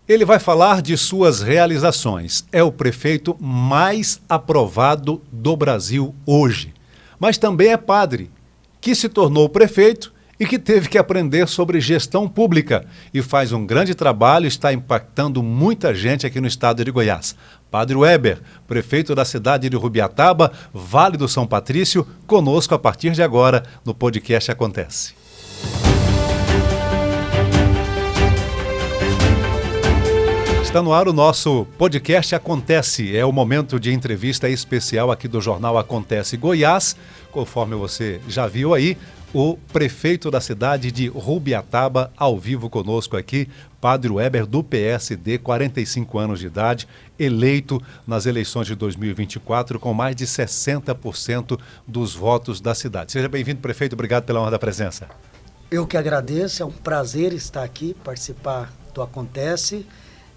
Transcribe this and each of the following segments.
Ele vai falar de suas realizações. É o prefeito mais aprovado do Brasil hoje. Mas também é padre, que se tornou prefeito e que teve que aprender sobre gestão pública e faz um grande trabalho e está impactando muita gente aqui no estado de Goiás. Padre Weber, prefeito da cidade de Rubiataba, Vale do São Patrício, conosco a partir de agora no podcast Acontece. Está no ar o nosso podcast Acontece. É o momento de entrevista especial aqui do Jornal Acontece Goiás. Conforme você já viu aí, o prefeito da cidade de Rubiataba, ao vivo conosco aqui, Padre Weber, do PSD, 45 anos de idade, eleito nas eleições de 2024 com mais de 60% dos votos da cidade. Seja bem-vindo, prefeito. Obrigado pela honra da presença. Eu que agradeço. É um prazer estar aqui, participar do Acontece.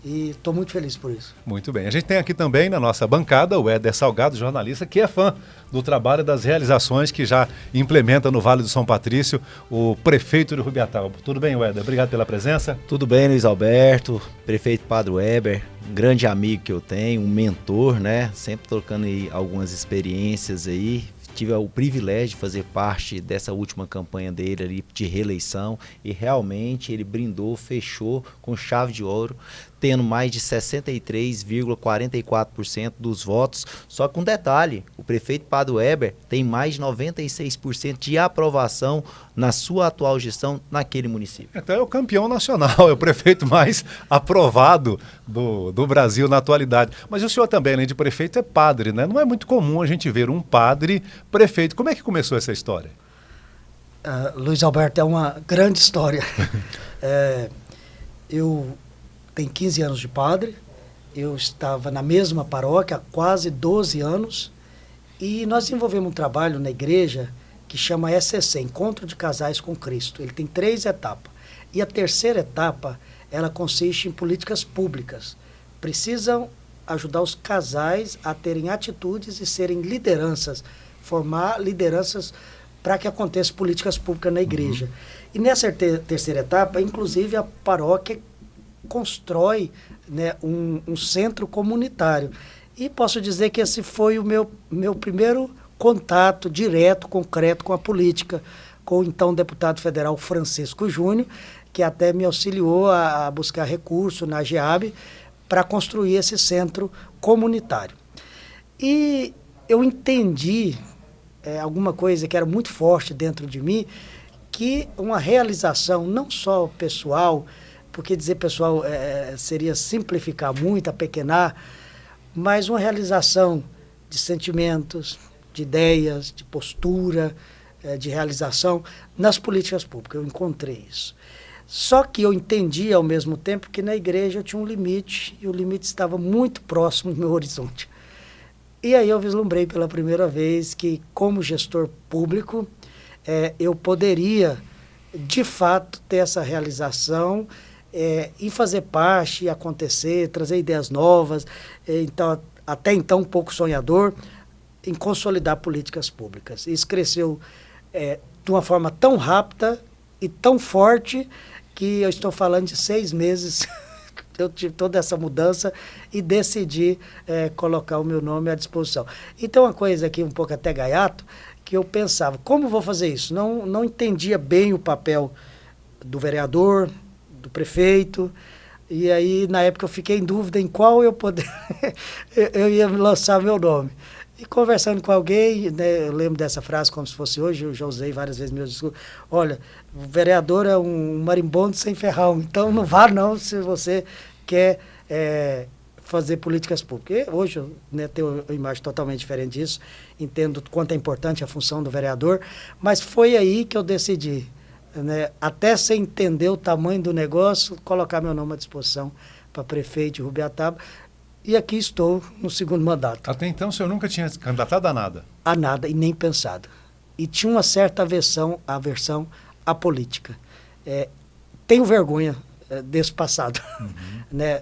E estou muito feliz por isso. Muito bem. A gente tem aqui também na nossa bancada o Éder Salgado, jornalista, que é fã do trabalho e das realizações que já implementa no Vale do São Patrício o prefeito de Rubiataba. Tudo bem, Éder? Obrigado pela presença. Tudo bem, Luiz Alberto, prefeito Padre Weber, um grande amigo que eu tenho, um mentor, né? Sempre trocando aí algumas experiências aí. Tive o privilégio de fazer parte dessa última campanha dele ali de reeleição e realmente ele brindou, fechou com chave de ouro, tendo mais de 63,44% dos votos. Só com um detalhe, o prefeito Padre Weber tem mais de 96% de aprovação na sua atual gestão naquele município. Então é o campeão nacional, é o prefeito mais aprovado do Brasil na atualidade. Mas o senhor também, além de prefeito, é padre, né? Não é muito comum a gente ver um padre prefeito. Como é que começou essa história? Luiz Alberto, é uma grande história. Eu tenho 15 anos de padre, eu estava na mesma paróquia há quase 12 anos e nós desenvolvemos um trabalho na igreja que chama ECC, Encontro de Casais com Cristo. Ele tem 3 etapas. E a terceira etapa, ela consiste em políticas públicas. Precisam ajudar os casais a terem atitudes e serem lideranças, formar lideranças para que aconteçam políticas públicas na igreja. E nessa terceira etapa, inclusive, a paróquia constrói, né, um centro comunitário. E posso dizer que esse foi o meu primeiro contato direto, concreto com a política, com o então deputado federal Francisco Júnior, que até me auxiliou a buscar recurso na GEAB para construir esse centro comunitário. E eu entendi alguma coisa que era muito forte dentro de mim, que uma realização não só pessoal, porque dizer pessoal seria simplificar muito, apequenar, mas uma realização de sentimentos, de ideias, de postura, de realização nas políticas públicas. Eu encontrei isso. Só que eu entendi ao mesmo tempo que na igreja eu tinha um limite, e o limite estava muito próximo do meu horizonte. E aí eu vislumbrei pela primeira vez que, como gestor público, eu poderia, de fato, ter essa realização e fazer parte, acontecer, trazer ideias novas, então, até então um pouco sonhador, em consolidar políticas públicas. Isso cresceu de uma forma tão rápida e tão forte que eu estou falando de 6 meses. Eu tive toda essa mudança e decidi colocar o meu nome à disposição. Então, uma coisa aqui um pouco até gaiato, que eu pensava, como vou fazer isso? Não entendia bem o papel do vereador, do prefeito, e aí, na época, eu fiquei em dúvida em qual eu ia lançar meu nome. E conversando com alguém, né, eu lembro dessa frase como se fosse hoje, eu já usei várias vezes meu discurso, olha, o vereador é um marimbondo sem ferrão, então não vá não se você quer fazer políticas públicas. Hoje eu tenho uma imagem totalmente diferente disso, entendo quanto é importante a função do vereador, mas foi aí que eu decidi, né, até sem entender o tamanho do negócio, colocar meu nome à disposição para prefeito de Rubiataba. E aqui estou no 2º mandato. Até então o senhor nunca tinha se candidatado a nada? A nada, e nem pensado. E tinha uma certa aversão à política. Tenho vergonha desse passado. Né?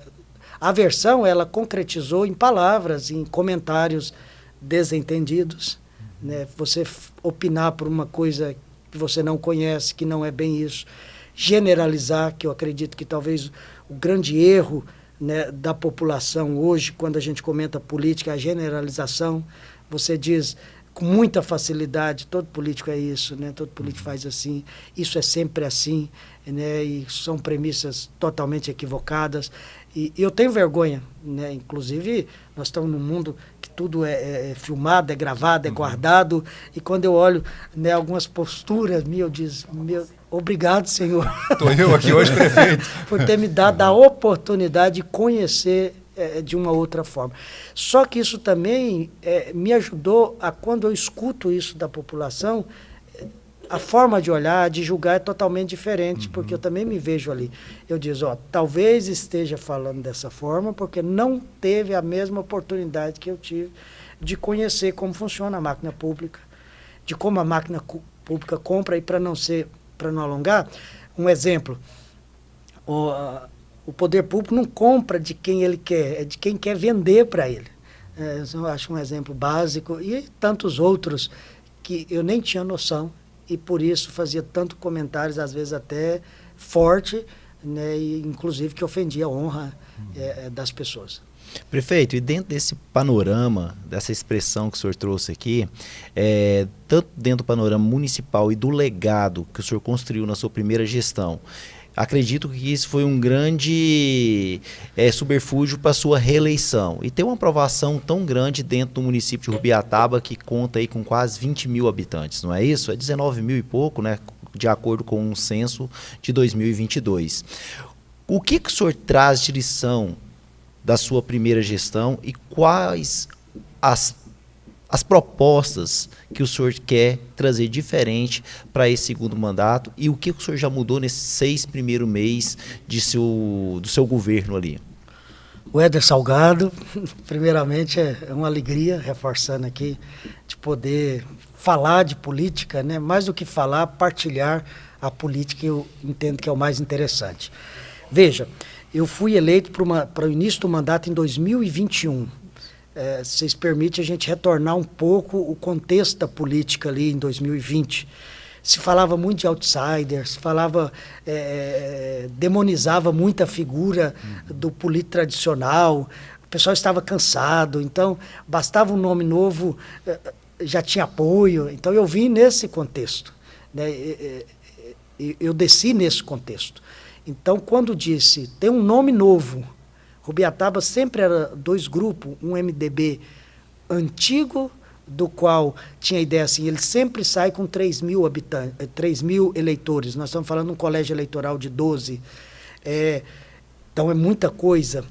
A aversão, ela concretizou em palavras, em comentários desentendidos. Né? Você opinar por uma coisa que você não conhece, que não é bem isso. Generalizar, que eu acredito que talvez o grande erro, né, da população hoje, quando a gente comenta política, é a generalização. Você diz com muita facilidade, todo político é isso, né? Todo político faz assim, isso é sempre assim, né? E são premissas totalmente equivocadas. E eu tenho vergonha, né? Inclusive, nós estamos num mundo que tudo é filmado, é gravado, é guardado, e quando eu olho, né, algumas posturas minhas, eu digo, obrigado, Senhor. Estou eu aqui hoje, prefeito. Por ter me dado a oportunidade de conhecer de uma outra forma. Só que isso também me ajudou a, quando eu escuto isso da população, a forma de olhar, de julgar é totalmente diferente, porque eu também me vejo ali. Eu diz, talvez esteja falando dessa forma porque não teve a mesma oportunidade que eu tive de conhecer como funciona a máquina pública, de como a máquina pública compra, e para não alongar, um exemplo, o poder público não compra de quem ele quer, é de quem quer vender para ele. Eu acho um exemplo básico, e tantos outros que eu nem tinha noção, e por isso fazia tanto comentários, às vezes até forte, né, e inclusive que ofendia a honra das pessoas. Prefeito, e dentro desse panorama, dessa expressão que o senhor trouxe aqui, tanto dentro do panorama municipal e do legado que o senhor construiu na sua primeira gestão, acredito que isso foi um grande subterfúgio para a sua reeleição. E tem uma aprovação tão grande dentro do município de Rubiataba, que conta aí com quase 20 mil habitantes, não é isso? É 19 mil e pouco, né? De acordo com um censo de 2022. O que o senhor traz de lição da sua primeira gestão e quais as propostas que o senhor quer trazer diferente para esse segundo mandato, e o que o senhor já mudou nesses 6 primeiros meses do seu governo ali? O Éder Salgado, primeiramente, é uma alegria, reforçando aqui, de poder falar de política, né? Mais do que falar, partilhar a política, eu entendo que é o mais interessante. Veja, eu fui eleito para o início do mandato em 2021. Se vocês permitem a gente retornar um pouco o contexto da política ali em 2020. Se falava muito de outsiders, demonizava muito a figura do político tradicional, o pessoal estava cansado, então bastava um nome novo, já tinha apoio. Então eu vim nesse contexto, né? Eu desci nesse contexto. Então quando disse, tem um nome novo, Rubiataba sempre era 2 grupos, um MDB antigo, do qual tinha a ideia assim, ele sempre sai com 3 mil habitantes, 3 mil eleitores. Nós estamos falando de um colégio eleitoral de 12. Então é muita coisa.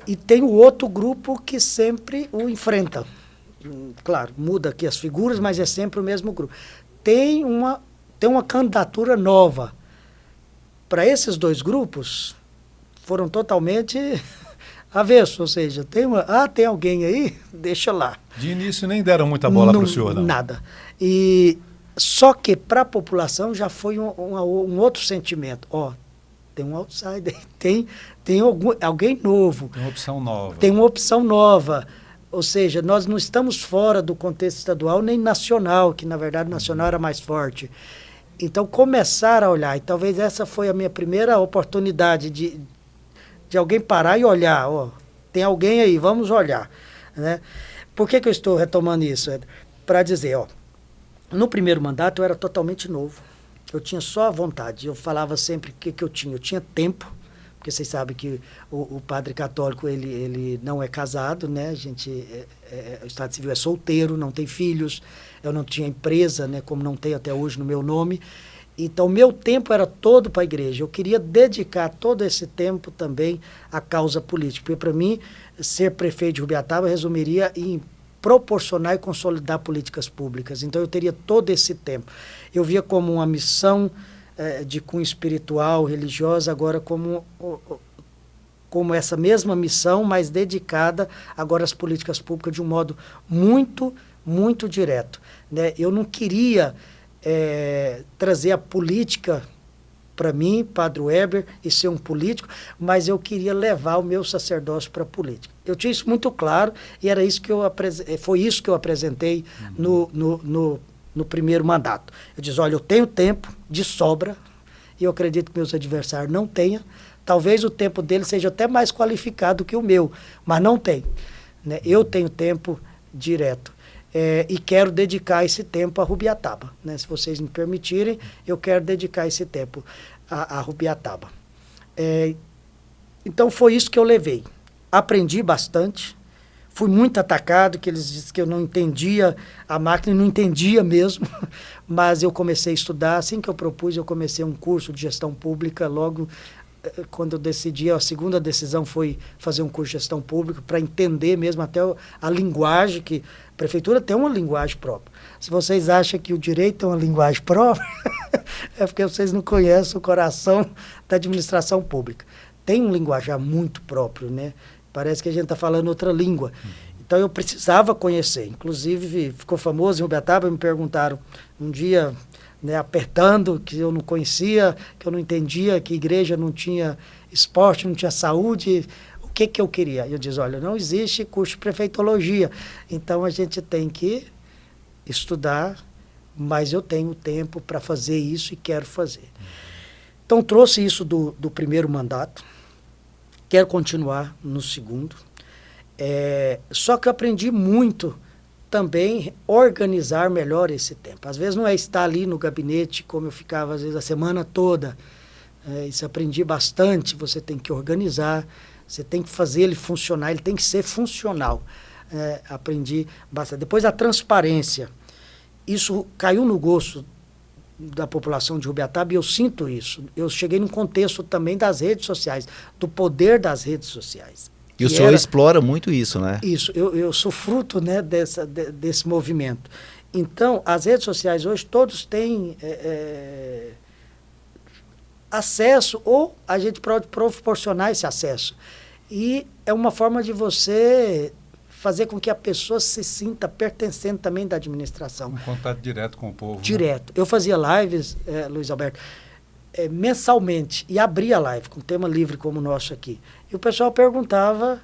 E tem o outro grupo que sempre o enfrenta. Claro, muda aqui as figuras, mas é sempre o mesmo grupo. Tem uma candidatura nova. Para esses 2 grupos, foram totalmente avessos, ou seja, tem alguém aí? Deixa lá. De início nem deram muita bola para o senhor, não? Nada. Só que para a população já foi um outro sentimento. Tem um outsider, tem alguém novo. Tem uma opção nova. Tem uma opção nova. Ou seja, nós não estamos fora do contexto estadual nem nacional, que na verdade o nacional era mais forte. Então começar a olhar, e talvez essa foi a minha primeira oportunidade de alguém parar e olhar, tem alguém aí, vamos olhar, né? Por que eu estou retomando isso? Para dizer, no primeiro mandato eu era totalmente novo, eu tinha só a vontade, eu falava sempre que eu tinha tempo, porque vocês sabem que o padre católico, ele não é casado, né? O Estado Civil é solteiro, não tem filhos, eu não tinha empresa, né? Como não tenho até hoje no meu nome. Então, meu tempo era todo para a igreja. Eu queria dedicar todo esse tempo também à causa política. Porque, para mim, ser prefeito de Rubiataba resumiria em proporcionar e consolidar políticas públicas. Então, eu teria todo esse tempo. Eu via como uma missão de cunho espiritual, religiosa, agora como essa mesma missão, mas dedicada agora às políticas públicas de um modo muito, muito direto, né? Eu não queria trazer a política para mim, Padre Weber, e ser um político, mas eu queria levar o meu sacerdócio para a política. Eu tinha isso muito claro e era isso que foi isso que eu apresentei no primeiro mandato. Eu disse, olha, eu tenho tempo de sobra, e eu acredito que meus adversários não tenham Talvez o tempo dele seja até mais qualificado que o meu, mas não tem, né? Eu tenho tempo direto. E quero dedicar esse tempo a Rubiataba, né? Se vocês me permitirem, eu quero dedicar esse tempo a Rubiataba. Então foi isso que eu levei. Aprendi bastante, fui muito atacado, que eles disseram que eu não entendia a máquina, e não entendia mesmo, mas eu comecei a estudar. Assim que eu propus, eu comecei um curso de gestão pública. Logo quando eu decidi, a segunda decisão foi fazer um curso de gestão pública para entender mesmo até a linguagem, que a prefeitura tem uma linguagem própria. Se vocês acham que o direito tem uma linguagem própria, é porque vocês não conhecem o coração da administração pública. Tem um linguajar muito próprio, né? Parece que a gente está falando outra língua. Então eu precisava conhecer. Inclusive, ficou famoso em Rubiataba, me perguntaram um dia, né, apertando, que eu não conhecia, que eu não entendia, que igreja não tinha esporte, não tinha saúde, o que eu queria? Eu disse, olha, não existe curso de prefeitologia, então a gente tem que estudar, mas eu tenho tempo para fazer isso e quero fazer. Então trouxe isso do primeiro mandato, quero continuar no segundo, só que eu aprendi muito também organizar melhor esse tempo. Às vezes não é estar ali no gabinete, como eu ficava às vezes a semana toda. Isso aprendi bastante. Você tem que organizar, você tem que fazer ele funcionar, ele tem que ser funcional. Aprendi bastante. Depois a transparência. Isso caiu no gosto da população de Rubiataba e eu sinto isso. Eu cheguei num contexto também das redes sociais, do poder das redes sociais. E o senhor explora muito isso, né? Isso, eu sou fruto, né, desse movimento. Então, as redes sociais hoje, todos têm acesso, ou a gente pode proporcionar esse acesso. E é uma forma de você fazer com que a pessoa se sinta pertencendo também da administração. Um contato direto com o povo. Direto. Né? Eu fazia lives, Luiz Alberto, mensalmente, e abria a live com tema livre como o nosso aqui. E o pessoal perguntava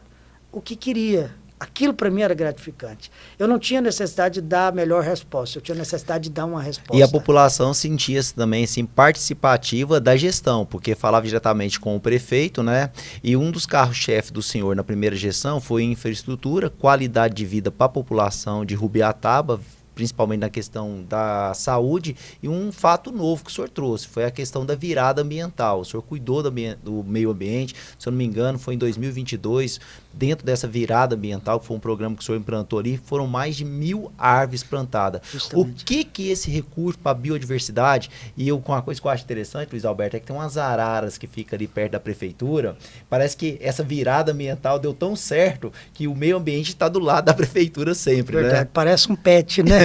o que queria. Aquilo para mim era gratificante. Eu não tinha necessidade de dar a melhor resposta, eu tinha necessidade de dar uma resposta. E a população sentia-se também assim, participativa da gestão, porque falava diretamente com o prefeito, né? E um dos carros-chefe do senhor na primeira gestão foi infraestrutura, qualidade de vida para a população de Rubiataba, principalmente na questão da saúde, e um fato novo que o senhor trouxe, foi a questão da virada ambiental. O senhor cuidou do meio ambiente, se eu não me engano, foi em 2022, dentro dessa virada ambiental, que foi um programa que o senhor implantou ali, foram mais de 1.000 árvores plantadas. Justamente. O que esse recurso para a biodiversidade, e com uma coisa que eu acho interessante, Luiz Alberto, é que tem umas araras que ficam ali perto da prefeitura, parece que essa virada ambiental deu tão certo que o meio ambiente está do lado da prefeitura sempre, verdade, né? Parece um pet, né?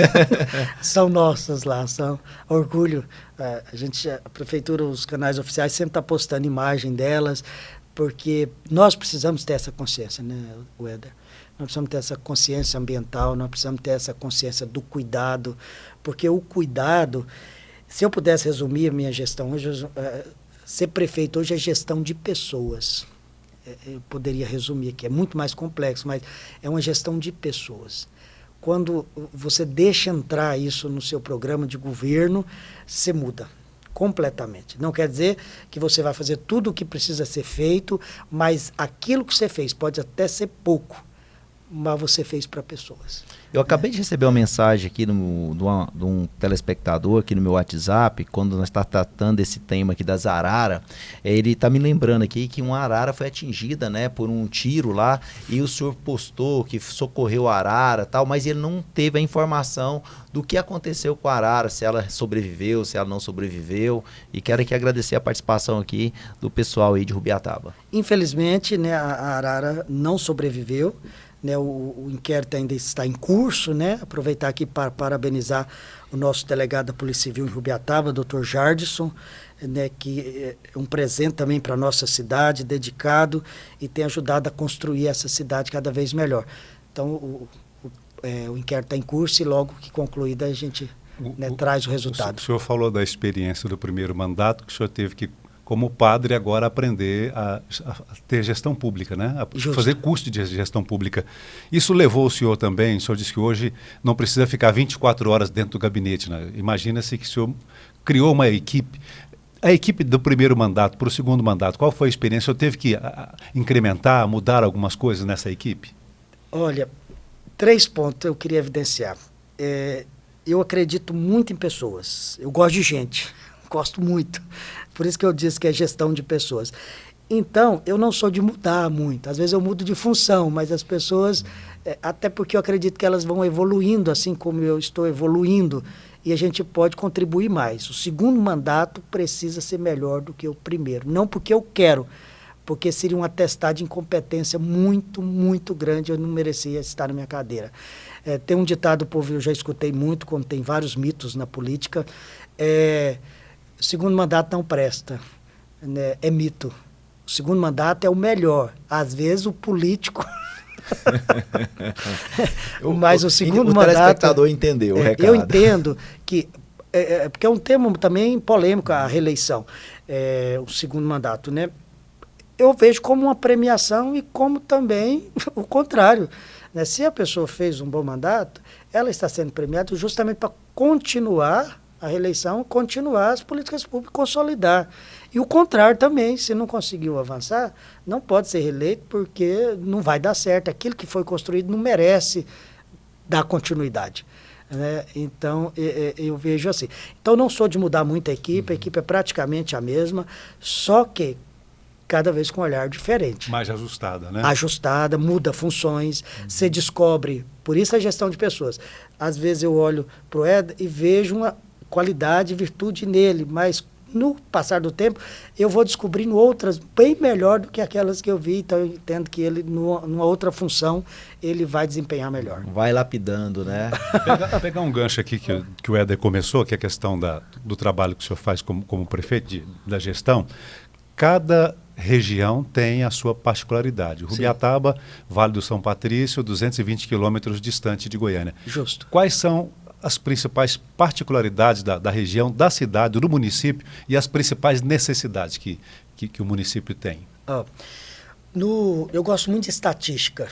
São nossas lá, são orgulho. A prefeitura, os canais oficiais sempre estão postando imagem delas, porque nós precisamos ter essa consciência, né, Weder? Nós precisamos ter essa consciência ambiental, nós precisamos ter essa consciência do cuidado, porque o cuidado, se eu pudesse resumir a minha gestão hoje, ser prefeito hoje é gestão de pessoas. Eu poderia resumir aqui, é muito mais complexo, mas é uma gestão de pessoas. Quando você deixa entrar isso no seu programa de governo, você muda completamente. Não quer dizer que você vai fazer tudo o que precisa ser feito, mas aquilo que você fez pode até ser pouco, mas você fez para pessoas. Eu acabei de receber uma mensagem aqui de um telespectador aqui no meu WhatsApp, quando nós estamos tratando desse tema aqui das araras, ele está me lembrando aqui que uma arara foi atingida, né, por um tiro lá, e o senhor postou que socorreu a arara, tal, mas ele não teve a informação do que aconteceu com a arara, se ela sobreviveu, se ela não sobreviveu, e quero aqui agradecer a participação aqui do pessoal aí de Rubiataba. Infelizmente, né, a arara não sobreviveu. Né, o inquérito ainda está em curso, né? Aproveitar aqui para parabenizar o nosso delegado da Polícia Civil em Rubiataba, Dr. Jardson, né, que é um presente também para a nossa cidade, dedicado, e tem ajudado a construir essa cidade cada vez melhor. Então, o inquérito está em curso e logo que concluída a gente traz o resultado. O senhor falou da experiência do primeiro mandato, que o senhor teve que, como padre, agora aprender a ter gestão pública, né? A fazer curso de gestão pública. Isso levou o senhor também, o senhor disse que hoje não precisa ficar 24 horas dentro do gabinete, né? Imagina-se que o senhor criou uma equipe. A equipe do primeiro mandato para o segundo mandato, qual foi a experiência? Eu teve que incrementar, mudar algumas coisas nessa equipe? Olha, 3 pontos eu queria evidenciar. Eu acredito muito em pessoas. Eu gosto de gente. Gosto muito. Por isso que eu disse que é gestão de pessoas. Então, eu não sou de mudar muito. Às vezes eu mudo de função, mas as pessoas, até porque eu acredito que elas vão evoluindo, assim como eu estou evoluindo, e a gente pode contribuir mais. O segundo mandato precisa ser melhor do que o primeiro. Não porque eu quero, porque seria um atestado de incompetência muito, muito grande. Eu não merecia estar na minha cadeira. Tem um ditado, povo, eu já escutei muito, como tem vários mitos na política, o segundo mandato não presta, né? É mito. O segundo mandato é o melhor. Às vezes o político... Mas o segundo mandato... O telespectador entendeu o recado. Eu entendo que... porque é um tema também polêmico, a reeleição. O segundo mandato, né? Eu vejo como uma premiação e como também o contrário, né? Se a pessoa fez um bom mandato, ela está sendo premiada justamente para continuar a reeleição, continuar as políticas públicas, consolidar. E o contrário também, se não conseguiu avançar, não pode ser reeleito porque não vai dar certo. Aquilo que foi construído não merece dar continuidade, né? Então, eu vejo assim. Então, não sou de mudar muito a equipe é praticamente a mesma, só que cada vez com um olhar diferente. Mais ajustada, né? Ajustada, muda funções, você descobre, por isso a gestão de pessoas. Às vezes eu olho para o Éder e vejo uma qualidade e virtude nele, mas no passar do tempo eu vou descobrindo outras bem melhor do que aquelas que eu vi, então eu entendo que ele, numa outra função, ele vai desempenhar melhor. Vai lapidando, né? Pegar um gancho aqui que o Éder começou, que é a questão do trabalho que o senhor faz como prefeito da gestão. Cada região tem a sua particularidade. Rubiataba, Vale do São Patrício, 220 quilômetros distante de Goiânia. Justo. Quais são as principais particularidades da região, da cidade, do município e as principais necessidades que o município tem? Eu gosto muito de estatística.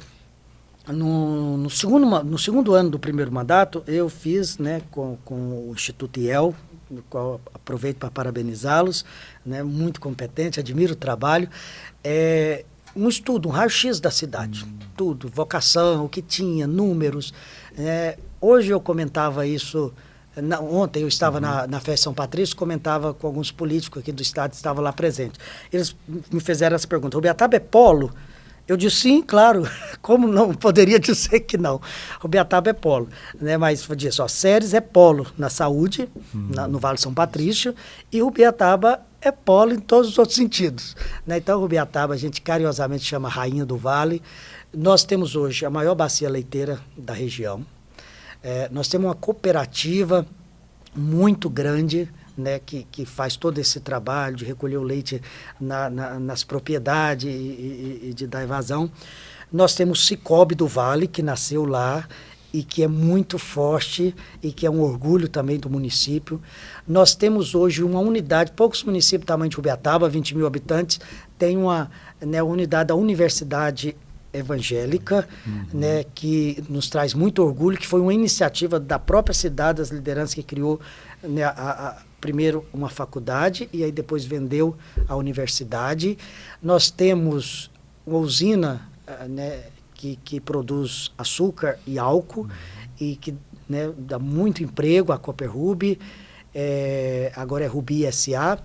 No segundo ano do primeiro mandato, eu fiz, né, com o Instituto IEL, no qual aproveito para parabenizá-los, né, muito competente, admiro o trabalho, um estudo, um raio-x da cidade, tudo, vocação, o que tinha, números. Hoje eu comentava isso, ontem eu estava na festa São Patrício, comentava com alguns políticos aqui do estado que estavam lá presentes. Eles me fizeram essa pergunta: Rubiataba é polo? Eu disse sim, claro, como não poderia dizer que não. Rubiataba é polo, né? Mas disse, Ceres é polo na saúde, no Vale São Patrício, e Rubiataba é polo em todos os outros sentidos, né? Então, Rubiataba a gente carinhosamente chama Rainha do Vale. Nós temos hoje a maior bacia leiteira da região. Nós temos uma cooperativa muito grande, né, que faz todo esse trabalho de recolher o leite nas propriedades e de dar evasão. Nós temos o Cicobi do Vale, que nasceu lá e que é muito forte e que é um orgulho também do município. Nós temos hoje uma unidade, poucos municípios do tamanho de Rubiataba, 20 mil habitantes, tem uma unidade da Universidade Evangélica, né, que nos traz muito orgulho, que foi uma iniciativa da própria cidade, das lideranças que criou, né, primeiro uma faculdade e aí depois vendeu a universidade. Nós temos uma usina, né, que produz açúcar e álcool e que, né, dá muito emprego, a Cooperrub, agora é Rubi S.A.,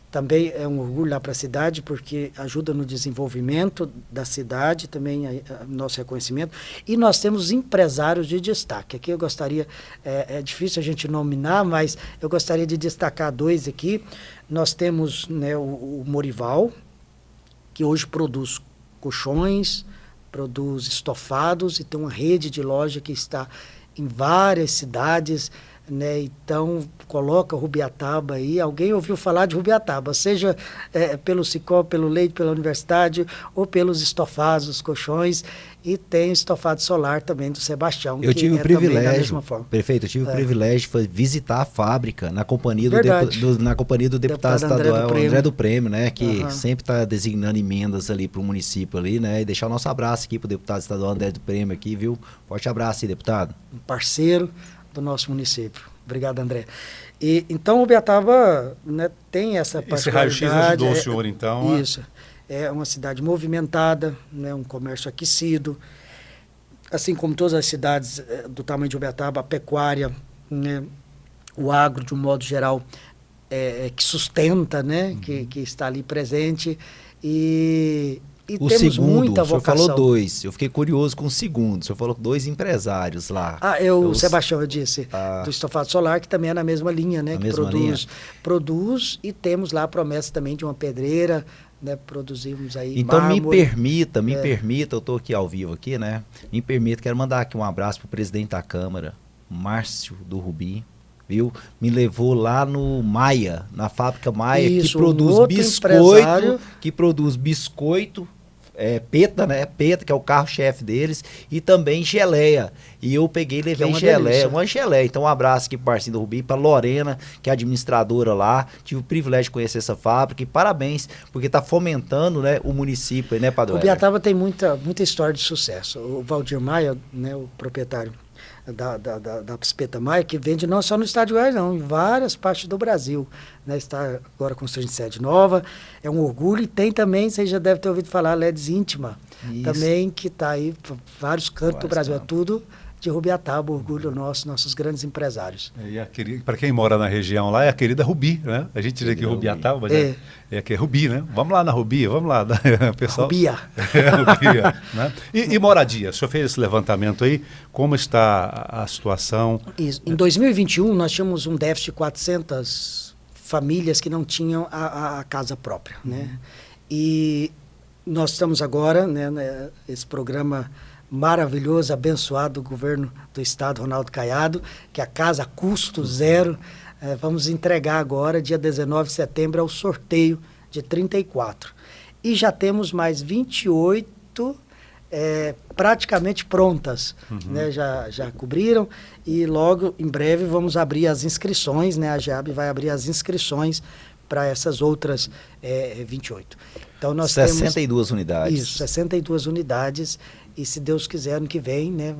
também é um orgulho lá para a cidade, porque ajuda no desenvolvimento da cidade, também nosso reconhecimento. E nós temos empresários de destaque. Aqui eu gostaria, é difícil a gente nominar, mas eu gostaria de destacar 2 aqui. Nós temos, né, o Morival, que hoje produz colchões, produz estofados e tem uma rede de loja que está em várias cidades, né? Então, coloca Rubiataba aí. Alguém ouviu falar de Rubiataba, seja pelo Cicobi, pelo leite, pela universidade, ou pelos estofados, os colchões. E tem estofado solar também do Sebastião. Eu tive o privilégio, da mesma forma. Prefeito, eu tive o privilégio de visitar a fábrica na companhia do deputado estadual André do Prêmio, né? Que sempre está designando emendas ali para o município ali, né? E deixar o nosso abraço aqui para o deputado estadual André do Prêmio aqui, viu? Forte abraço aí, deputado. Um parceiro do nosso município. Obrigado, André. E, então, Ubiataba, né, tem essa particularidade. Esse raio-x ajudou o senhor, então? Isso. É uma cidade movimentada, né, um comércio aquecido. Assim como todas as cidades do tamanho de Ubiataba, a pecuária, né, o agro, de um modo geral, que sustenta, né, que está ali presente. E o temos segundo, muita vocação. O senhor falou 2, eu fiquei curioso com o segundo. O senhor falou 2 empresários lá. O Sebastião, eu disse, do estofado solar, que também é na mesma linha, né? Que produz e temos lá a promessa também de uma pedreira, né? Produzimos aí então mármore. me permita, eu estou aqui ao vivo aqui, né? Me permita, quero mandar aqui um abraço para o presidente da Câmara, Márcio do Rubi. Viu? Me levou lá no Maia, na fábrica Maia, Isso, que produz biscoito, peta, né? Peta, que é o carro-chefe deles, e também geleia. E eu peguei e levei uma geleia. Então, um abraço aqui para o Marcinho do Rubi, para Lorena, que é administradora lá. Tive o privilégio de conhecer essa fábrica e parabéns, porque está fomentando, né, o município, né, Padre? Ubiataba tem muita história de sucesso. O Valdir Maia, né, o proprietário da Espeta Maia, que vende não só no estado de Goiás, não, em várias partes do Brasil. Né? Está agora construindo sede nova, é um orgulho. E tem também, você já deve ter ouvido falar, LEDs Íntima, também, que está aí em vários cantos do Brasil. É tudo de Rubiataba, orgulho nosso, nossos grandes empresários. Para quem mora na região lá, é a querida Rubi, né? A gente diz aqui Rubiataba, mas é que é Rubi, né? Vamos lá na Rubi, vamos lá, pessoal. Rubia. Rubia, né? E moradia, o senhor fez esse levantamento aí, como está a situação? Isso. Em 2021, nós tínhamos um déficit de 400 famílias que não tinham a casa própria, né? E nós estamos agora, né, esse programa maravilhoso, abençoado do governo do estado, Ronaldo Caiado, que é a casa a custo zero. Vamos entregar agora, dia 19 de setembro, ao sorteio de 34. E já temos mais 28 praticamente prontas, né? Já cobriram, e logo, em breve, vamos abrir as inscrições, né? A GEAB vai abrir as inscrições para essas outras 28. Então, nós 62 unidades. Isso, 62 unidades. E se Deus quiser, ano que vem, né,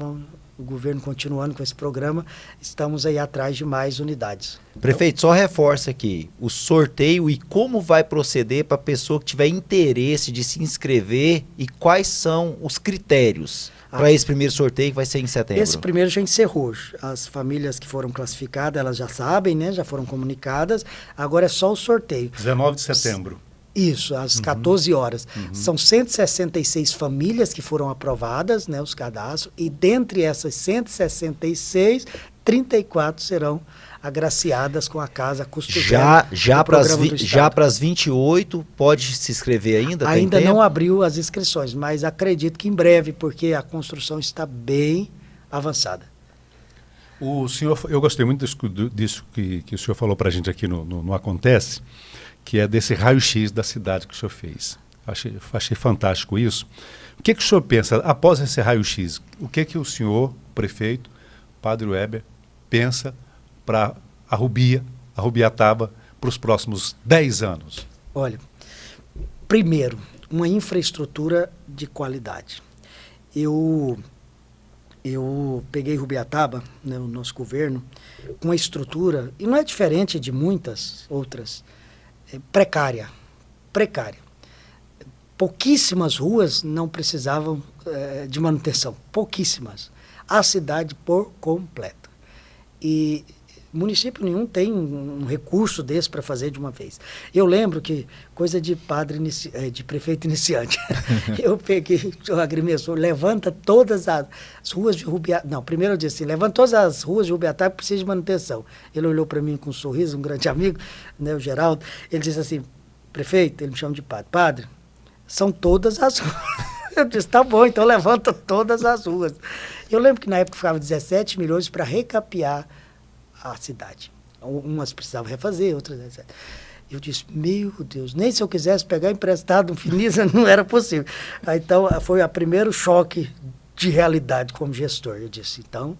o governo continuando com esse programa, estamos aí atrás de mais unidades. Prefeito, só reforça aqui o sorteio e como vai proceder para a pessoa que tiver interesse de se inscrever e quais são os critérios para esse primeiro sorteio que vai ser em setembro. Esse primeiro já encerrou. As famílias que foram classificadas, elas já sabem, né, já foram comunicadas. Agora é só o sorteio. 19 de setembro. Isso, às 14 horas. São 166 famílias que foram aprovadas, né, os cadastros, e dentre essas 166, 34 serão agraciadas com a casa a custo zero. Já para as 28, pode se inscrever ainda? Ainda não abriu as inscrições, mas acredito que em breve, porque a construção está bem avançada. O senhor, eu gostei muito disso que o senhor falou para a gente aqui no Acontece, que é desse raio-x da cidade que o senhor fez. Achei fantástico isso. O que o senhor pensa, após esse raio-x, o que o senhor, prefeito, Padre Weber, pensa para a Rubiataba, para os próximos 10 anos? Olha, primeiro, uma infraestrutura de qualidade. Eu peguei Rubiataba, né, o nosso governo, com uma estrutura, e não é diferente de muitas outras, precária. Pouquíssimas ruas não precisavam de manutenção, pouquíssimas. A cidade por completo. E município nenhum tem um recurso desse para fazer de uma vez. Eu lembro que, coisa de de prefeito iniciante, eu peguei o agrimensor, levanta todas as ruas de Rubiataba. Não, primeiro eu disse assim, levanta todas as ruas de Rubiataba que precisam de manutenção. Ele olhou para mim com um sorriso, um grande amigo, né, o Geraldo, ele disse assim, prefeito, ele me chama de padre, são todas as ruas. Eu disse, tá bom, então levanta todas as ruas. Eu lembro que na época ficava 17 milhões para recapear a cidade. Umas precisavam refazer, outras, etc. Eu disse, meu Deus, nem se eu quisesse pegar emprestado um Finisa não era possível. Então, foi o primeiro choque de realidade como gestor. Eu disse, então,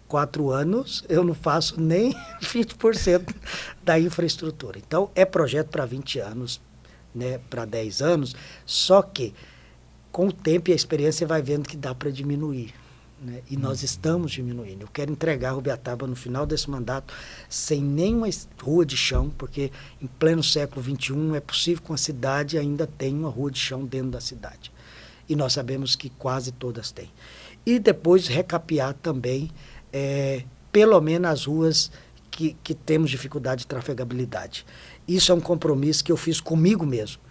4 anos eu não faço nem 20% da infraestrutura. Então, é projeto para 20 anos, né, para 10 anos, só que com o tempo e a experiência você vai vendo que dá para diminuir. né? E nós estamos diminuindo. Eu quero entregar Rubiataba no final desse mandato sem nenhuma rua de chão, porque em pleno século XXI é possível que uma cidade ainda tenha uma rua de chão dentro da cidade. E nós sabemos que quase todas têm. E depois recapear também, pelo menos as ruas que temos dificuldade de trafegabilidade. Isso é um compromisso que eu fiz comigo mesmo.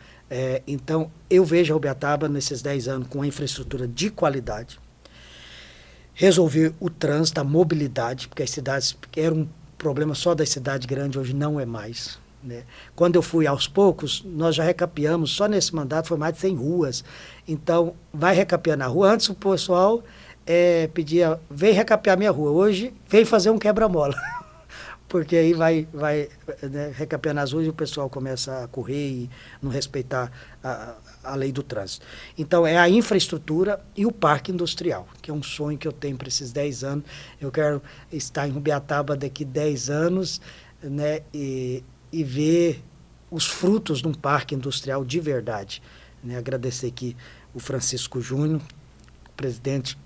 Então, eu vejo a Rubiataba nesses 10 anos com uma infraestrutura de qualidade, resolver o trânsito, a mobilidade, porque as cidades, era um problema só das cidades grandes, hoje não é mais, né? Quando eu fui aos poucos, nós já recapeamos, só nesse mandato foi mais de 100 ruas. Então, vai recapeando a rua. Antes o pessoal pedia, vem recapear minha rua. Hoje, vem fazer um quebra-mola. Porque aí vai né, recapeando as ruas e o pessoal começa a correr e não respeitar a lei do trânsito. Então, é a infraestrutura e o parque industrial, que é um sonho que eu tenho para esses 10 anos. Eu quero estar em Rubiataba daqui 10 anos, né, e ver os frutos de um parque industrial de verdade. Né? Agradecer aqui o Francisco Júnior, presidente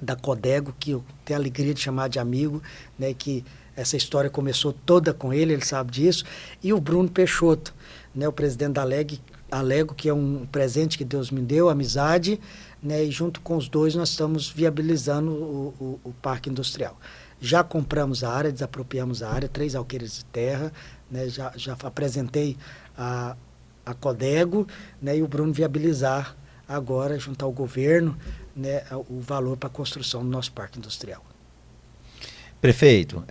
da Codego, que eu tenho a alegria de chamar de amigo, né, que essa história começou toda com ele sabe disso, e o Bruno Peixoto, né, o presidente da Alego, que é um presente que Deus me deu, amizade, né, e junto com os dois nós estamos viabilizando o parque industrial. Já compramos a área, desapropriamos a área, 3 alqueires de terra, né, já apresentei a Codego, né, e o Bruno viabilizar agora, junto ao governo, né, o valor para a construção do nosso parque industrial. Prefeito,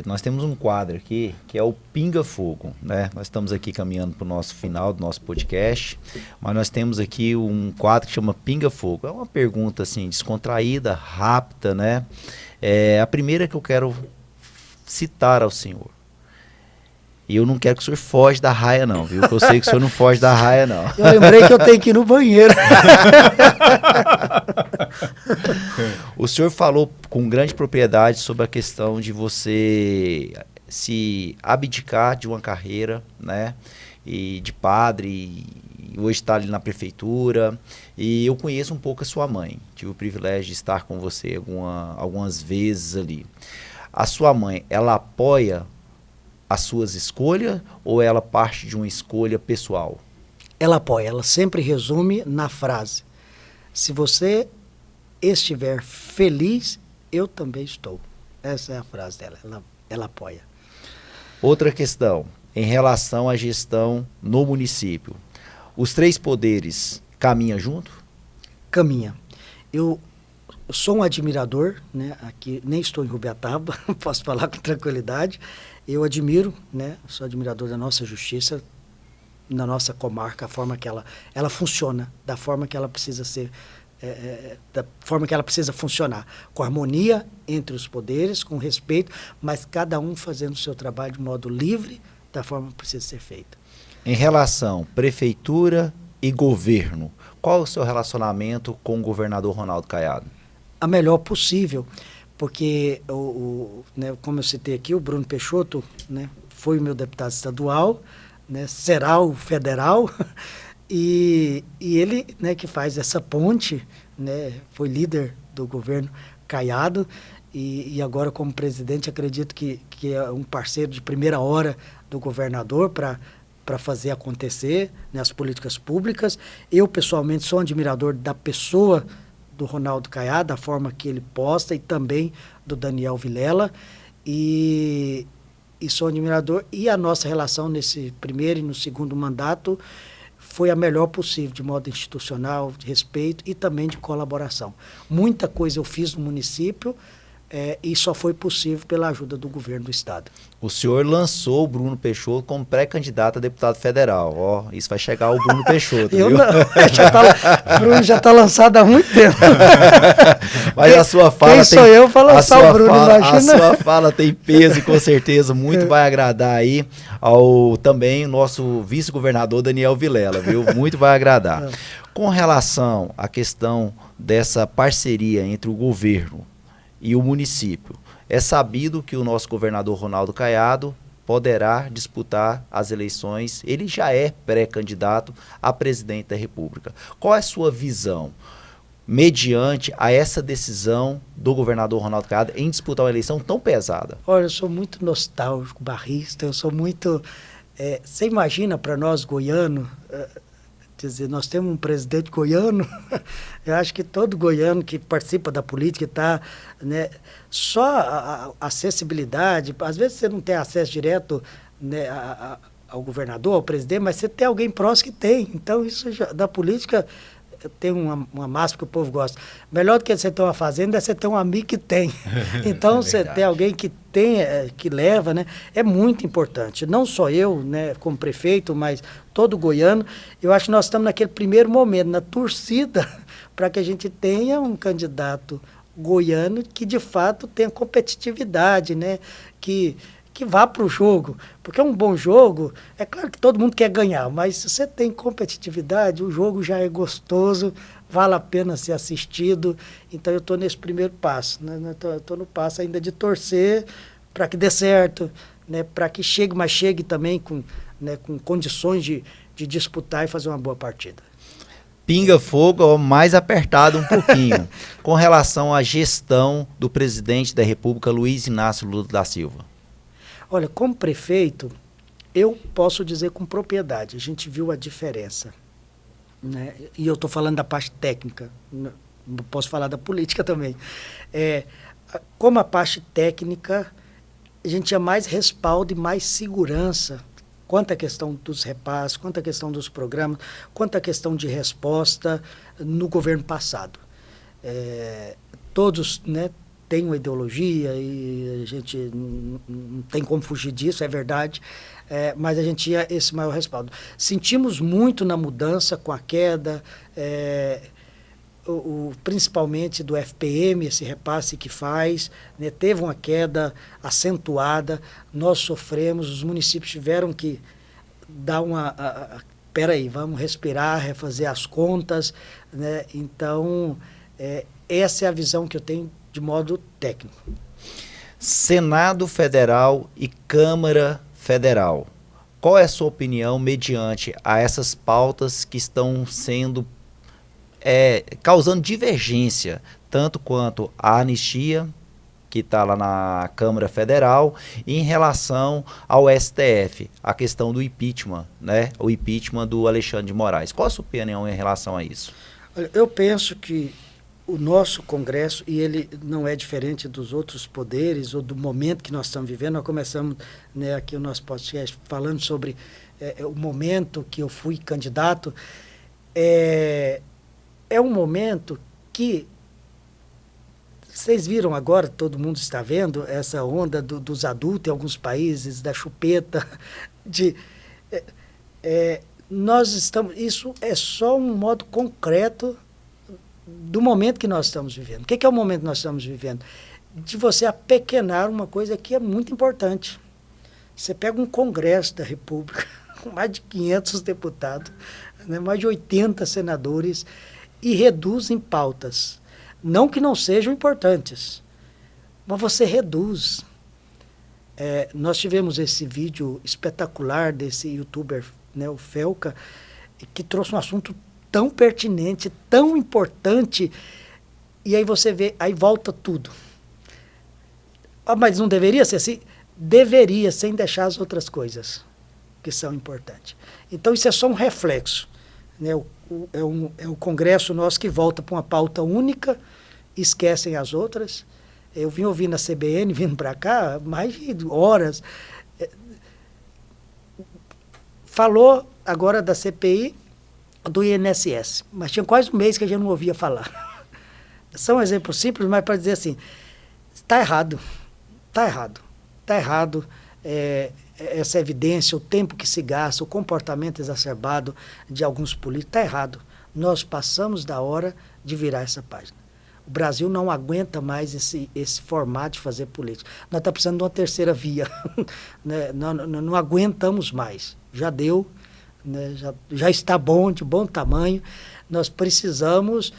nós temos um quadro aqui que é o Pinga Fogo, né? Nós estamos aqui caminhando para o nosso final do nosso podcast, mas nós temos aqui um quadro que chama Pinga Fogo. É uma pergunta assim descontraída, rápida, né? A primeira que eu quero citar ao senhor. E eu não quero que o senhor foge da raia não, viu? Porque eu sei que o senhor não foge da raia não. Eu lembrei que eu tenho que ir no banheiro. O senhor falou com grande propriedade sobre a questão de você se abdicar de uma carreira, né? E de padre, e hoje está ali na prefeitura. E eu conheço um pouco a sua mãe. Tive o privilégio de estar com você algumas vezes ali. A sua mãe, ela apoia as suas escolhas ou ela parte de uma escolha pessoal? Ela apoia, ela sempre resume na frase: se você estiver feliz, eu também estou. Essa é a frase dela, ela apoia. Outra questão, em relação à gestão no município. Os 3 poderes caminham junto? Caminha. Eu sou um admirador, né? Aqui nem estou em Rubiataba, posso falar com tranquilidade. Eu admiro, né? Sou admirador da nossa justiça, na nossa comarca, a forma que ela funciona, da forma que ela precisa ser, da forma que ela precisa funcionar, com harmonia entre os poderes, com respeito, mas cada um fazendo o seu trabalho de modo livre, da forma que precisa ser feita. Em relação prefeitura e governo, qual é o seu relacionamento com o governador Ronaldo Caiado? A melhor possível, porque, né, como eu citei aqui, o Bruno Peixoto, né, foi o meu deputado estadual, né, será o federal, e ele, né, que faz essa ponte, né, foi líder do governo Caiado, e agora como presidente acredito que é um parceiro de primeira hora do governador para fazer acontecer, né, as políticas públicas. Eu, pessoalmente, sou um admirador da pessoa do Ronaldo Caiado, da forma que ele posta, e também do Daniel Vilela, e sou admirador, e a nossa relação nesse primeiro e no segundo mandato foi a melhor possível, de modo institucional, de respeito e também de colaboração. Muita coisa eu fiz no município, e só foi possível pela ajuda do governo do estado. O senhor lançou o Bruno Peixoto como pré-candidato a deputado federal. Ó, isso vai chegar ao Bruno Peixoto, eu viu? Não, o Bruno já está lançado há muito tempo. Mas a sua fala quem sou eu para lançar o Bruno, imagina? A sua fala tem peso e com certeza muito vai agradar aí ao também nosso vice-governador Daniel Vilela, viu? Muito vai agradar. Com relação à questão dessa parceria entre o governo e o município, é sabido que o nosso governador Ronaldo Caiado poderá disputar as eleições, ele já é pré-candidato a presidente da República. Qual é a sua visão? mediante a essa decisão do governador Ronaldo Caiado em disputar uma eleição tão pesada? Olha, eu sou muito nostálgico, barrista, eu sou muito... você imagina para nós goianos, dizer, nós temos um presidente goiano, eu acho que todo goiano que participa da política está, né, só a acessibilidade, às vezes você não tem acesso direto, né, ao governador, ao presidente, mas você tem alguém próximo que tem. Então, isso já, da política tem uma máxima que o povo gosta. Melhor do que você ter uma fazenda é você ter um amigo que tem. Então, você ter alguém que tem, que leva, né? É muito importante. Não só eu, né, como prefeito, mas todo goiano. Eu acho que nós estamos naquele primeiro momento, na torcida, para que a gente tenha um candidato goiano que, de fato, tenha competitividade, né? Que vá para o jogo, porque é um bom jogo, é claro que todo mundo quer ganhar, mas se você tem competitividade, o jogo já é gostoso, vale a pena ser assistido, então eu estou nesse primeiro passo, né? Estou no passo ainda de torcer para que dê certo, né? Para que chegue, mas chegue também com, né, com condições de disputar e fazer uma boa partida. Pinga fogo, mais apertado um pouquinho, com relação à gestão do presidente da República, Luiz Inácio Lula da Silva. Olha, como prefeito, eu posso dizer com propriedade, a gente viu a diferença, né? E eu estou falando da parte técnica, não posso falar da política também. Como a parte técnica, a gente tinha mais respaldo e mais segurança quanto à questão dos repasses, quanto à questão dos programas, quanto à questão de resposta no governo passado. Todos, né, tem uma ideologia e a gente não tem como fugir disso, é verdade, mas a gente tinha esse maior respaldo. Sentimos muito na mudança com a queda, principalmente do FPM, esse repasse que faz, né, teve uma queda acentuada, nós sofremos, os municípios tiveram que dar peraí, vamos respirar, refazer as contas, né? Então, essa é a visão que eu tenho de modo técnico. Senado Federal e Câmara Federal. Qual é a sua opinião mediante a essas pautas que estão sendo causando divergência, tanto quanto a anistia, que está lá na Câmara Federal, em relação ao STF, a questão do impeachment, né? O impeachment do Alexandre de Moraes. Qual a sua opinião em relação a isso? Olha, eu penso que o nosso Congresso, e ele não é diferente dos outros poderes ou do momento que nós estamos vivendo, nós começamos, né, aqui o nosso podcast falando sobre o momento que eu fui candidato, é um momento que vocês viram agora, todo mundo está vendo, essa onda dos adultos em alguns países, da chupeta, nós estamos, isso é só um modo concreto do momento que nós estamos vivendo. O que é o momento que nós estamos vivendo? De você apequenar uma coisa que é muito importante. Você pega um Congresso da República, com mais de 500 deputados, né, mais de 80 senadores, e reduz em pautas. Não que não sejam importantes, mas você reduz. Nós tivemos esse vídeo espetacular desse youtuber, né, o Felca, que trouxe um assunto tão pertinente, tão importante, e aí você vê, aí volta tudo. Mas não deveria ser assim? Deveria, sem deixar as outras coisas que são importantes. Então isso é só um reflexo, né? É o Congresso nosso que volta para uma pauta única, esquecem as outras. Eu vim ouvindo a CBN, vindo para cá, mais de horas. Falou agora da CPI, do INSS, mas tinha quase um mês que a gente não ouvia falar. São exemplos simples, mas para dizer assim, está errado, está errado, está errado, essa evidência, o tempo que se gasta, o comportamento exacerbado de alguns políticos, está errado. Nós passamos da hora de virar essa página. O Brasil não aguenta mais esse formato de fazer política. Nós estamos precisando de uma terceira via. Né? Não aguentamos mais. Já deu. Né, já está bom, de bom tamanho. Nós precisamos,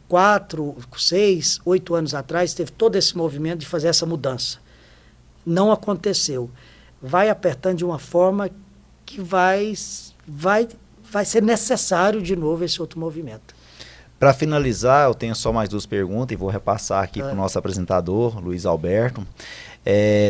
4, 6, 8 anos atrás, teve todo esse movimento de fazer essa mudança. Não aconteceu. Vai apertando de uma forma que vai ser necessário de novo esse outro movimento. Para finalizar, eu tenho só mais 2 perguntas e vou repassar aqui para o nosso apresentador, Luiz Alberto.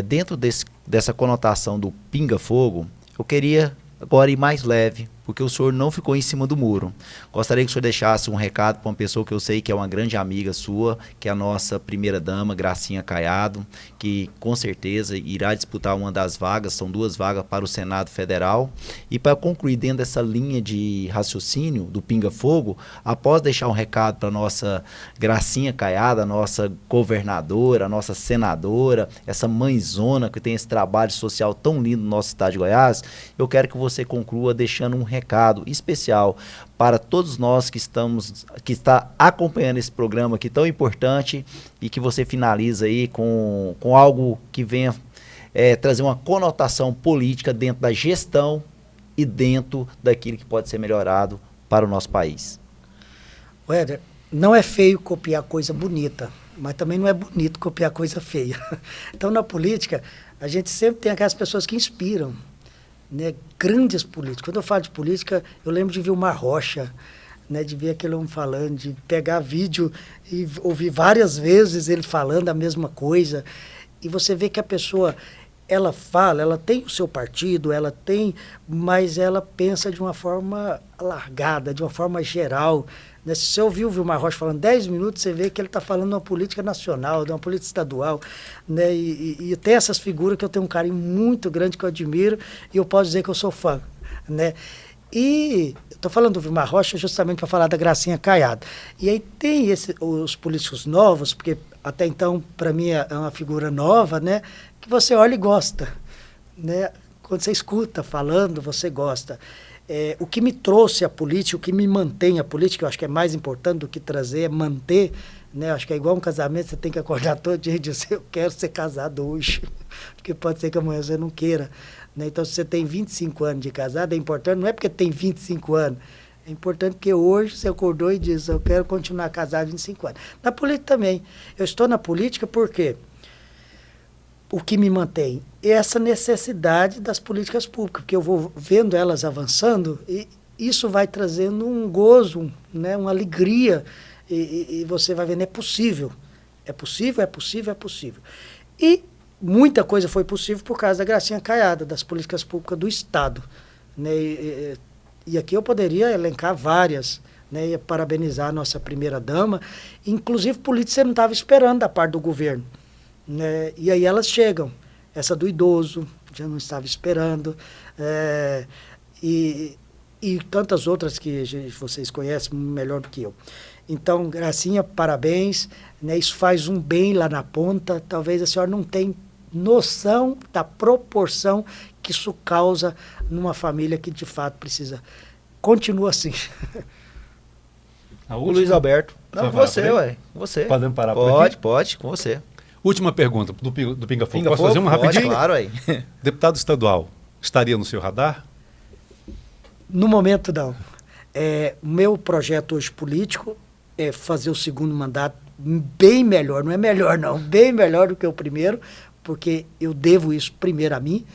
Dentro dessa conotação do pinga-fogo, eu queria agora ir mais leve, porque o senhor não ficou em cima do muro. Gostaria que o senhor deixasse um recado para uma pessoa que eu sei que é uma grande amiga sua, que é a nossa primeira-dama, Gracinha Caiado, que com certeza irá disputar uma das vagas, são 2 vagas para o Senado Federal. E para concluir dentro dessa linha de raciocínio do pinga-fogo, após deixar um recado para a nossa Gracinha Caiado, a nossa governadora, a nossa senadora, essa mãezona que tem esse trabalho social tão lindo no nosso estado de Goiás, eu quero que você conclua deixando um recado especial para todos nós que está acompanhando esse programa aqui tão importante e que você finaliza aí com algo que venha trazer uma conotação política dentro da gestão e dentro daquilo que pode ser melhorado para o nosso país. Éder, não é feio copiar coisa bonita, mas também não é bonito copiar coisa feia. Então, na política, a gente sempre tem aquelas pessoas que inspiram, né, grandes políticos. Quando eu falo de política, eu lembro de Vilmar Rocha, né, de ver aquele homem falando, de pegar vídeo e ouvir várias vezes ele falando a mesma coisa. E você vê que a pessoa, ela fala, ela tem o seu partido, ela tem, mas ela pensa de uma forma alargada, de uma forma geral. Né? Se você ouviu o Vilmar Rocha falando 10 minutos, você vê que ele está falando de uma política nacional, de uma política estadual. Né? E tem essas figuras que eu tenho um carinho muito grande, que eu admiro, e eu posso dizer que eu sou fã. Né? E estou falando do Vilmar Rocha justamente para falar da Gracinha Caiado. E aí tem os políticos novos, porque até então, para mim, é uma figura nova, né? Que você olha e gosta. Né? Quando você escuta falando, você gosta. O que me trouxe a política, o que me mantém a política, eu acho que é mais importante do que trazer, é manter, né? Acho que é igual um casamento, você tem que acordar todo dia e dizer, eu quero ser casado hoje, porque pode ser que amanhã você não queira. Né? Então, se você tem 25 anos de casado, é importante, não é porque tem 25 anos, é importante porque hoje você acordou e diz, eu quero continuar casado 25 anos. Na política também. Eu estou na política porque o que me mantém é essa necessidade das políticas públicas, porque eu vou vendo elas avançando e isso vai trazendo um gozo, né, uma alegria, e você vai vendo, é possível. É possível, é possível, é possível. E muita coisa foi possível por causa da Gracinha Caiado, das políticas públicas do Estado. Né? E aqui eu poderia elencar várias, né, e parabenizar a nossa primeira-dama, inclusive políticas que você não estava esperando da parte do governo. Né? E aí elas chegam. Essa do idoso, já não estava esperando. E tantas outras que vocês conhecem melhor do que eu. Então, Gracinha, parabéns. Né? Isso faz um bem lá na ponta. Talvez a senhora não tenha noção da proporção que isso causa numa família que de fato precisa. Continua assim. O Luiz Alberto. Não, você, ué. Você. Podemos parar por aqui? Pode, com você. Última pergunta do Pinga Fogo. Posso fazer uma rapidinho? Claro, aí. Deputado estadual, estaria no seu radar? No momento, não. Meu projeto hoje político é fazer o segundo mandato bem melhor. Não é melhor, não. Bem melhor do que o primeiro, porque eu devo isso primeiro a mim.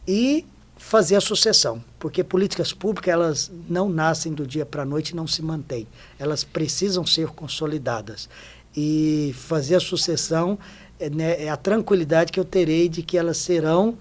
E fazer a sucessão. Porque políticas públicas, elas não nascem do dia para a noite e não se mantêm. Elas precisam ser consolidadas. E fazer a sucessão né, é a tranquilidade que eu terei de que elas serão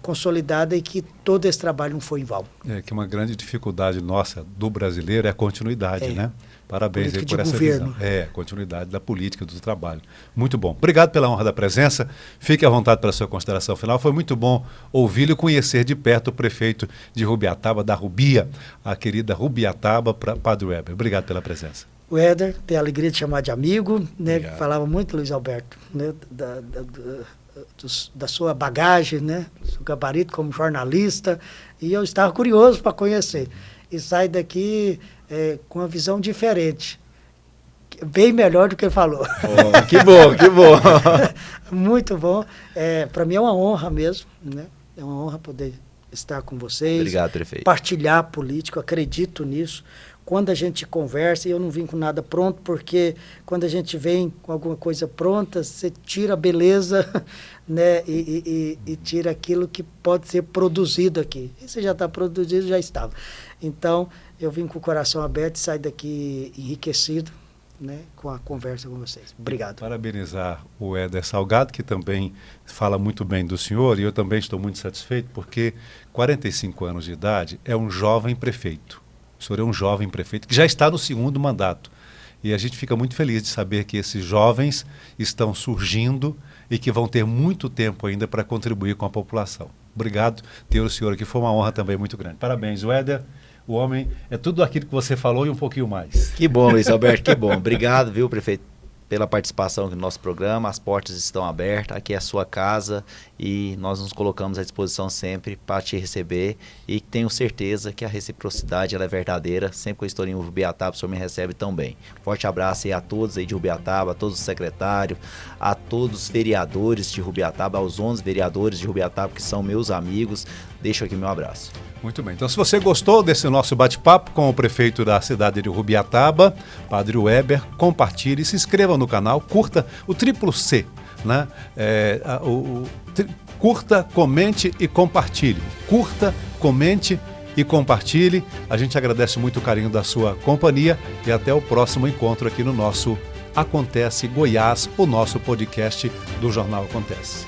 consolidadas e que todo esse trabalho não foi em vão. Que uma grande dificuldade nossa do brasileiro é a continuidade, né? Parabéns aí por essa visão. Continuidade da política, do trabalho. Muito bom. Obrigado pela honra da presença. Fique à vontade para a sua consideração final. Foi muito bom ouvi-lo e conhecer de perto o prefeito de Rubiataba, da Rubia, a querida Rubiataba, Padre Weber. Obrigado pela presença. O Éder, tenho a alegria de chamar de amigo, né? Falava muito, Luiz Alberto, né? Da sua bagagem, né? Do seu gabarito como jornalista, e eu estava curioso para conhecer. E sai daqui com uma visão diferente, bem melhor do que ele falou. Que bom, que bom. Muito bom. Para mim é uma honra mesmo, né? É uma honra poder estar com vocês. Obrigado, prefeito. Partilhar político, acredito nisso. Quando a gente conversa, e eu não vim com nada pronto, porque quando a gente vem com alguma coisa pronta, você tira a beleza, né, e tira aquilo que pode ser produzido aqui. E se já está produzido, já estava. Então, eu vim com o coração aberto e saio daqui enriquecido, né, com a conversa com vocês. Obrigado. Parabenizar o Éder Salgado, que também fala muito bem do senhor, e eu também estou muito satisfeito, porque 45 anos de idade é um jovem prefeito. O senhor é um jovem prefeito que já está no segundo mandato. E a gente fica muito feliz de saber que esses jovens estão surgindo e que vão ter muito tempo ainda para contribuir com a população. Obrigado ter o senhor aqui, foi uma honra também muito grande. Parabéns, Éder. O homem é tudo aquilo que você falou e um pouquinho mais. Que bom, Luiz Alberto, que bom. Obrigado, viu, prefeito, pela participação aqui no nosso programa. As portas estão abertas, aqui é a sua casa e nós nos colocamos à disposição sempre para te receber e tenho certeza que a reciprocidade ela é verdadeira. Sempre que eu estou em Rubiataba, o senhor me recebe tão bem. Forte abraço aí a todos aí de Rubiataba, a todos os secretários, a todos os vereadores de Rubiataba, aos 11 vereadores de Rubiataba que são meus amigos. Deixo aqui meu abraço. Muito bem. Então, se você gostou desse nosso bate-papo com o prefeito da cidade de Rubiataba, Padre Weber, compartilhe, se inscreva no canal, curta o triplo C, né? Curta, comente e compartilhe. Curta, comente e compartilhe. A gente agradece muito o carinho da sua companhia e até o próximo encontro aqui no nosso Acontece Goiás, o nosso podcast do Jornal Acontece.